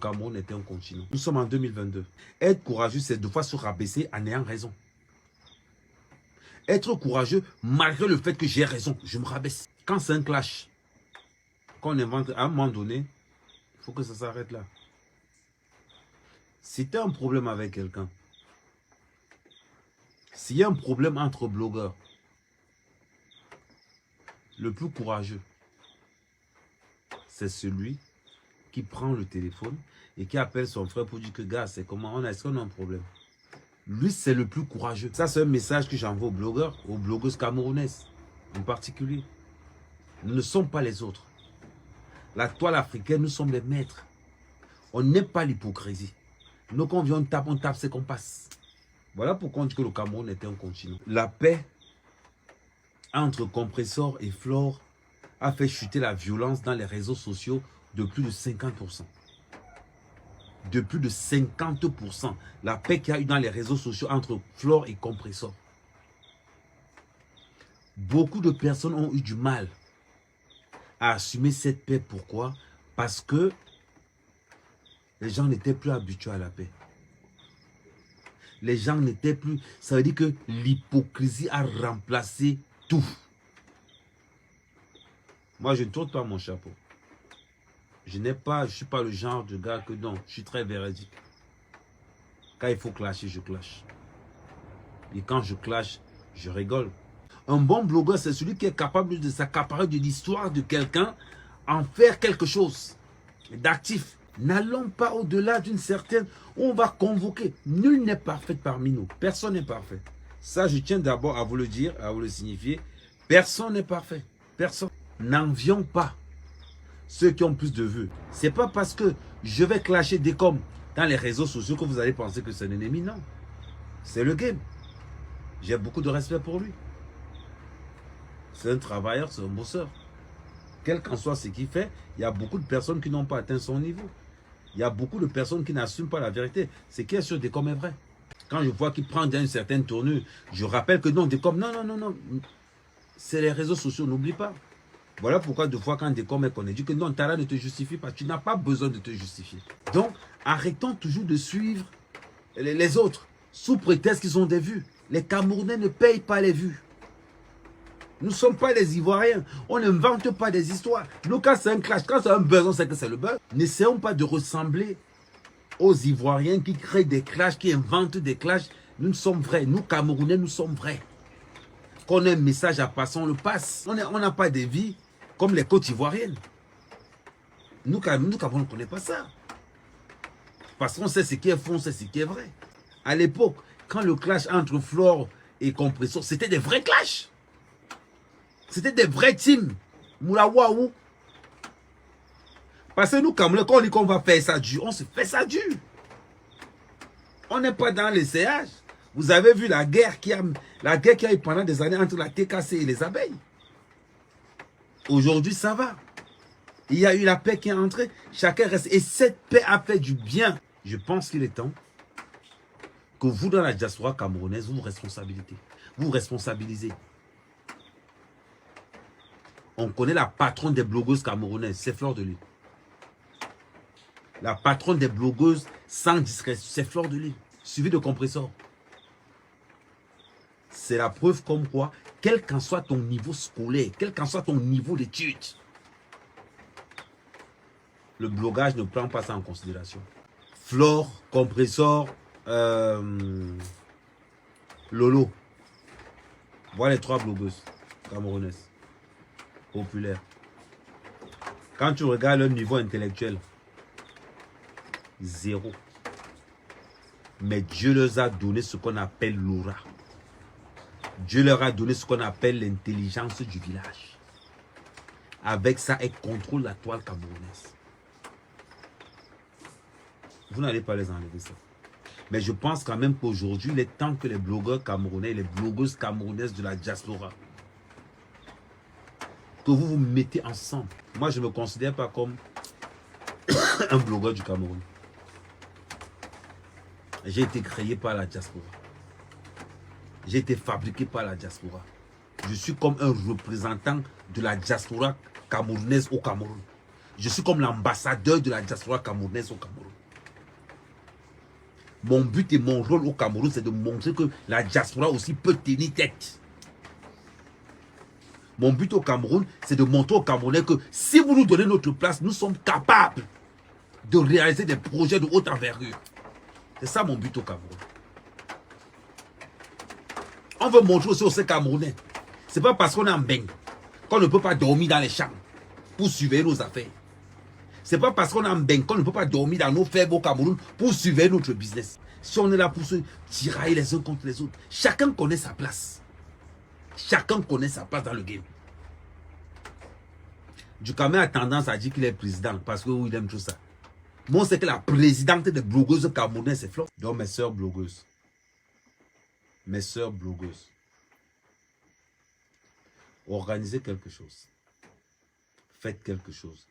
Cameroun était un continent. Nous sommes en 2022. Être courageux, c'est de fois se rabaisser en ayant raison. Être courageux, malgré le fait que j'ai raison, je me rabaisse. Quand c'est un clash, qu'on invente à un moment donné, il faut que ça s'arrête là. Si tu as un problème avec quelqu'un, s'il y a un problème entre blogueurs, le plus courageux, c'est celui qui prend le téléphone et qui appelle son frère pour dire que gars, c'est comment, est-ce qu'on a un problème? Lui, c'est le plus courageux. Ça, c'est un message que j'envoie aux blogueurs, aux blogueuses camerounaises en particulier. Nous ne sommes pas les autres. La toile africaine, nous sommes les maîtres. On n'aime pas l'hypocrisie. Nous, quand on vient, on tape, c'est qu'on passe. Voilà pourquoi on dit que le Cameroun était un continent. La paix entre Compressor et Flore a fait chuter la violence dans les réseaux sociaux de plus de 50%. De plus de 50%. La paix qu'il y a eu dans les réseaux sociaux entre Flore et Compressor. Beaucoup de personnes ont eu du mal à assumer cette paix. Pourquoi? Parce que les gens n'étaient plus habitués à la paix. Les gens n'étaient plus... Ça veut dire que l'hypocrisie a remplacé tout. Moi, je ne tourne pas mon chapeau. Je ne suis pas le genre de gars que non, je suis très véridique. Quand il faut clasher, je clash. Et quand je clash, je rigole. Un bon blogueur, c'est celui qui est capable de s'accaparer de l'histoire de quelqu'un, en faire quelque chose d'actif. N'allons pas au-delà d'une certaine... On va convoquer. Nul n'est parfait parmi nous. Personne n'est parfait. Ça, je tiens d'abord à vous le dire, à vous le signifier. Personne n'est parfait. Personne. N'envions pas ceux qui ont plus de vues. C'est pas parce que je vais clasher des coms dans les réseaux sociaux que vous allez penser que c'est un ennemi. Non. C'est le game. J'ai beaucoup de respect pour lui. C'est un travailleur, c'est un bosseur. Quel qu'en soit ce qu'il fait, il y a beaucoup de personnes qui n'ont pas atteint son niveau. Il y a beaucoup de personnes qui n'assument pas la vérité. Ce qui est sur Décom est vrai. Quand je vois qu'il prend une certaine tournure, je rappelle que non, Décom, non. C'est les réseaux sociaux, n'oublie pas. Voilà pourquoi deux fois quand Décom est qu'on dit que non, Tara ne te justifie pas. Tu n'as pas besoin de te justifier. Donc, arrêtons toujours de suivre les autres sous prétexte qu'ils ont des vues. Les Camerounais ne payent pas les vues. Nous ne sommes pas des Ivoiriens. On n'invente pas des histoires. Nous, quand c'est un clash, quand c'est un buzz, on sait que c'est le buzz. N'essayons pas de ressembler aux Ivoiriens qui créent des clashs, qui inventent des clashs. Nous sommes vrais. Nous, Camerounais, nous sommes vrais. Qu'on ait un message à passer, on le passe. On n'a pas de vie comme les côtes ivoiriennes. Nous, Camerounais, on ne connaît pas ça. Parce qu'on sait ce qui est faux, on sait ce qui est vrai. À l'époque, quand le clash entre Flore et Compressor, c'était des vrais clashs. C'était des vrais teams. Moula waouh. Parce que nous, Camerounais, quand on dit qu'on va faire ça dur, on se fait ça dur. On n'est pas dans l'essayage. Vous avez vu la guerre qui a eu pendant des années entre la TKC et les abeilles. Aujourd'hui, ça va. Il y a eu la paix qui est entrée. Chacun reste. Et cette paix a fait du bien. Je pense qu'il est temps que vous, dans la diaspora camerounaise, vous vous responsabilisez. On connaît la patronne des blogueuses camerounaises, c'est Flore de Lys. La patronne des blogueuses sans discrétion, c'est Flore de Lys, suivi de Compressor. C'est la preuve comme quoi, quel qu'en soit ton niveau scolaire, quel qu'en soit ton niveau d'études, le blogage ne prend pas ça en considération. Flore, Compressor, Lolo. Voilà les trois blogueuses camerounaises. Populaire. Quand tu regardes leur niveau intellectuel, zéro. Mais Dieu leur a donné ce qu'on appelle l'aura. Dieu leur a donné ce qu'on appelle l'intelligence du village. Avec ça, elles contrôlent la toile camerounaise. Vous n'allez pas les enlever ça. Mais je pense quand même qu'aujourd'hui, il est temps que les blogueurs camerounais, les blogueuses camerounaises de la diaspora, que vous vous mettez ensemble. Moi, je ne me considère pas comme un blogueur du Cameroun. J'ai été créé par la diaspora. J'ai été fabriqué par la diaspora. Je suis comme un représentant de la diaspora camerounaise au Cameroun. Je suis comme l'ambassadeur de la diaspora camerounaise au Cameroun. Mon but et mon rôle au Cameroun, c'est de montrer que la diaspora aussi peut tenir tête. Mon but au Cameroun, c'est de montrer aux Camerounais que si vous nous donnez notre place, nous sommes capables de réaliser des projets de haute envergure. C'est ça mon but au Cameroun. On veut montrer aussi aux Camerounais. Ce n'est pas parce qu'on est en bain qu'on ne peut pas dormir dans les champs pour surveiller nos affaires. Ce n'est pas parce qu'on est en bain qu'on ne peut pas dormir dans nos fermes au Cameroun pour surveiller notre business. Si on est là pour se tirailler les uns contre les autres, chacun connaît sa place. Chacun connaît sa place dans le game. Djoukame a tendance à dire qu'il est président parce qu'il aime tout ça. Moi, c'est que la présidente des blogueuses camerounaises, c'est flop. Donc, mes sœurs blogueuses, organisez quelque chose. Faites quelque chose.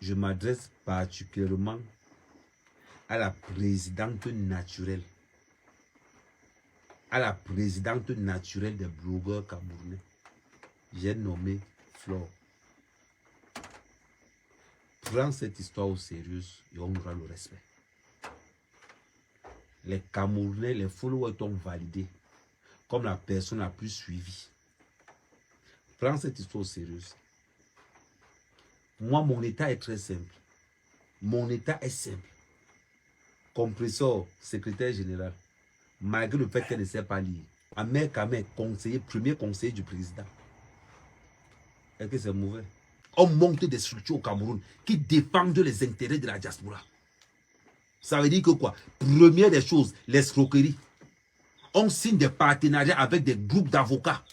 Je m'adresse particulièrement à la présidente naturelle. À la présidente naturelle des blogueurs camerounais. J'ai nommé Flore. Prends cette histoire au sérieux et on aura le respect. Les Camerounais, les followers t'ont validé comme la personne la plus suivie. Prends cette histoire au sérieux. Moi, mon état est très simple. Mon état est simple. Compresseur, secrétaire général, malgré le fait qu'elle ne sait pas lire. Ahmed Kamé, conseiller, premier conseiller du président. Est-ce que c'est mauvais? On monte des structures au Cameroun qui défendent les intérêts de la diaspora. Ça veut dire que quoi? Première des choses, l'escroquerie. On signe des partenariats avec des groupes d'avocats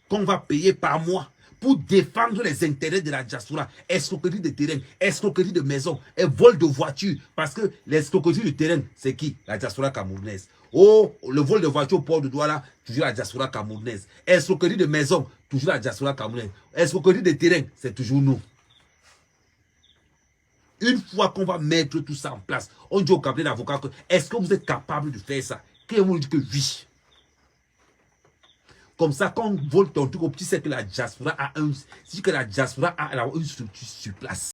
qu'on va payer par mois pour défendre les intérêts de la diaspora. Escroquerie de terrain, escroquerie de maison et vol de voiture. Parce que l'escroquerie de terrain, c'est qui? La diaspora camerounaise. Oh, le vol de voiture au port de Douala, toujours la diaspora camerounaise. Escroquerie de maison, toujours la diaspora camerounaise. Escroquerie de terrain, c'est toujours nous. Une fois qu'on va mettre tout ça en place, on dit au cabinet d'avocat que est-ce que vous êtes capable de faire ça? Quelqu'un vous dit que oui. Comme ça, quand on vole ton truc au petit, c'est que la diaspora a une structure sur place.